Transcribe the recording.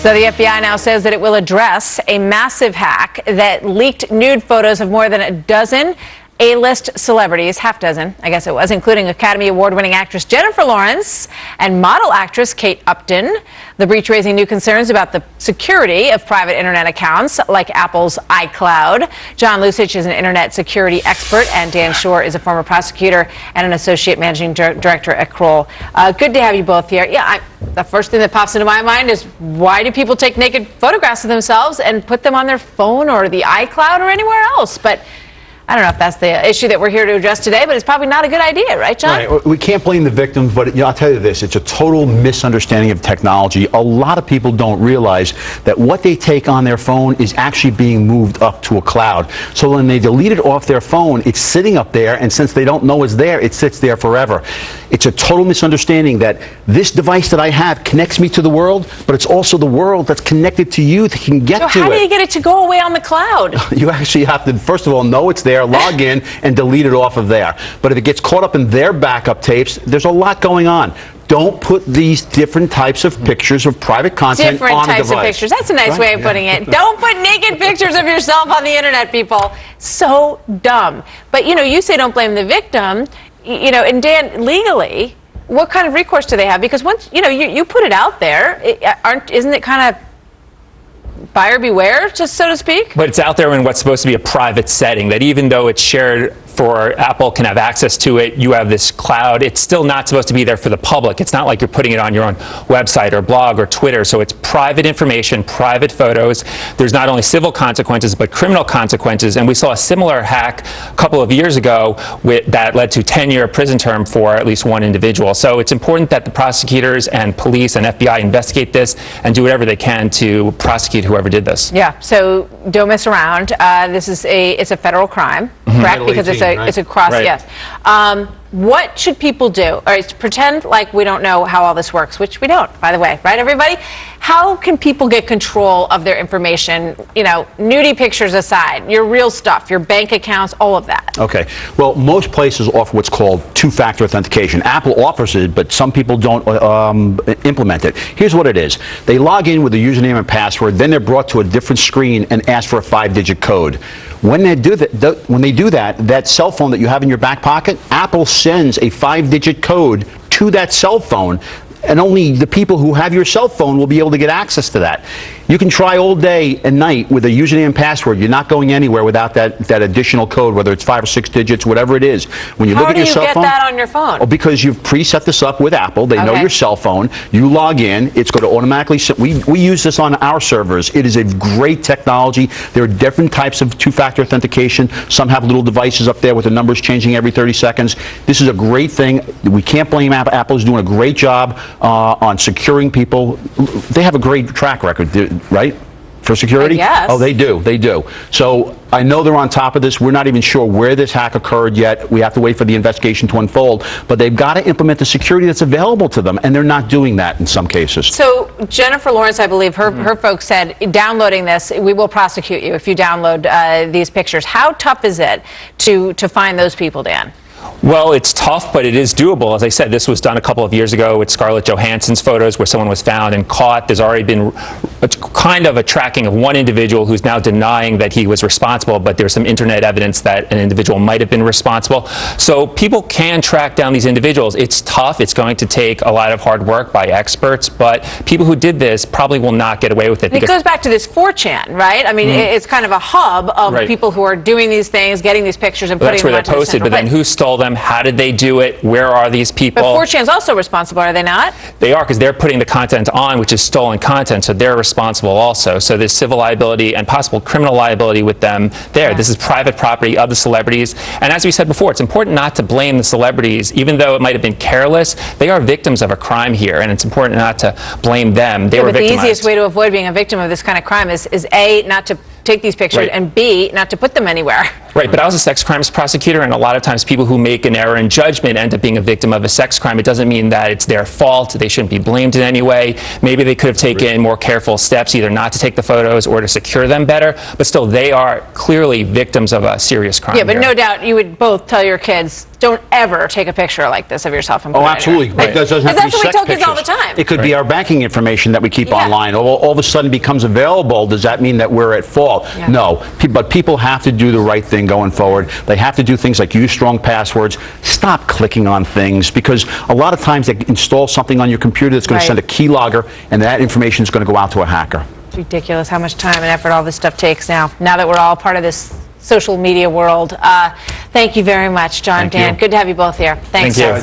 So the FBI now says that it will address a massive hack that leaked nude photos of more than a dozen A-list celebrities, half dozen, I guess it was, including Academy Award-winning actress Jennifer Lawrence and model actress Kate Upton. The breach raising new concerns about the security of private internet accounts like Apple's iCloud. John Lusich is an internet security expert, and Dan Schorr is a former prosecutor and an associate managing director at Kroll. Good to have you both here. Yeah, the first thing that pops into my mind is, why do people take naked photographs of themselves and put them on their phone or the iCloud or anywhere else? But I don't know if that's the issue that we're here to address today, but it's probably not a good idea, right, John? Right. We can't blame the victims, but I'll tell you this, it's a total misunderstanding of technology. A lot of people don't realize that what they take on their phone is actually being moved up to a cloud. So when they delete it off their phone, it's sitting up there, and since they don't know it's there, it sits there forever. It's a total misunderstanding that this device that I have connects me to the world, but it's also the world that's connected to you that can get to it. So how do you get it to go away on the cloud? You actually have to, first of all, know it's there, log in, and delete it off of there. But if it gets caught up in their backup tapes, there's a lot going on. Don't put these different types of pictures of private content on a device. Different types of pictures. That's a nice way of putting it. Don't put naked pictures of yourself on the internet, people. So dumb. But, you say don't blame the victim. And Dan, legally, what kind of recourse do they have? Because once, you put it out there, isn't it kind of buyer beware, just so to speak? But it's out there in what's supposed to be a private setting, that even though it's shared for Apple can have access to it, you have this cloud, it's still not supposed to be there for the public. It's not like you're putting it on your own website or blog or Twitter. So it's private information, private photos. There's not only civil consequences, but criminal consequences. And we saw a similar hack a couple of years ago that led to 10-year prison term for at least one individual. So it's important that the prosecutors and police and FBI investigate this and do whatever they can to prosecute whoever did this. Yeah, so don't mess around. It's a federal crime, correct? Because it's a cross, right. Yes. What should people do? All right, pretend like we don't know how all this works, which we don't, by the way, right, everybody? How can people get control of their information, nudie pictures aside, your real stuff, your bank accounts, all of that? Okay. Well, most places offer what's called two-factor authentication. Apple offers it, but some people don't implement it. Here's what it is. They log in with a username and password, then they're brought to a different screen and ask for a 5-digit code. When they do that, that cell phone that you have in your back pocket, Apple sends a 5-digit code to that cell phone, and only the people who have your cell phone will be able to get access to that. You can try all day and night with a username and password. You're not going anywhere without that additional code, whether it's 5 or 6 digits, whatever it is. When you look at your cell phone, how do you get that on your phone? Oh, because you've preset this up with Apple. They know your cell phone. You log in. It's going to automatically. We use this on our servers. It is a great technology. There are different types of two-factor authentication. Some have little devices up there with the numbers changing every 30 seconds. This is a great thing. We can't blame Apple. Apple's doing a great job on securing people. They have a great track record, right? For security? Yes. Oh, they do. So I know they're on top of this. We're not even sure where this hack occurred yet. We have to wait for the investigation to unfold. But they've got to implement the security that's available to them, and they're not doing that in some cases. So Jennifer Lawrence, I believe, her folks said, downloading this, we will prosecute you if you download these pictures. How tough is it to find those people, Dan? Well, it's tough, but it is doable. As I said, this was done a couple of years ago with Scarlett Johansson's photos where someone was found and caught. There's already been kind of a tracking of one individual who's now denying that he was responsible, but there's some internet evidence that an individual might have been responsible. So people can track down these individuals. It's tough. It's going to take a lot of hard work by experts, but people who did this probably will not get away with it. It goes back to this 4chan, right? I mean, it's kind of a hub of people who are doing these things, getting these pictures and putting them onto the central place. That's where they're posted, but then who stole them? How did they do it? Where are these people? But 4chan's also responsible, are they not? They are, because they're putting the content on, which is stolen content, so they're responsible also. So there's civil liability and possible criminal liability with them there. Yeah. This is private property of the celebrities. And as we said before, it's important not to blame the celebrities. Even though it might have been careless, they are victims of a crime here, and it's important not to blame them. They were victimized. The easiest way to avoid being a victim of this kind of crime is A, not to take these pictures, Right. and B, not to put them anywhere. Right, but I was a sex crimes prosecutor, and a lot of times people who make an error in judgment end up being a victim of a sex crime. It doesn't mean that it's their fault. They shouldn't be blamed in any way. Maybe they could have taken more careful steps, either not to take the photos or to secure them better, but still, they are clearly victims of a serious crime. Yeah, but here. no doubt you would both tell your kids, don't ever take a picture like this of yourself and put Oh, it absolutely. anywhere. It doesn't have to be That's what we sex tell kids all the pictures. time. It could be our banking information that we keep Yeah. online. All of a sudden becomes available. Does that mean that we're at fault? Yeah. No. But people have to do the right thing going forward. They have to do things like use strong passwords. Stop clicking on things, because a lot of times they install something on your computer that's going Right. to send a keylogger, and that information is going to go out to a hacker. It's ridiculous how much time and effort all this stuff takes now that we're all part of this social media world. Thank you very much, John, Thank Dan. you. Good to have you both here. Thanks. Thank you.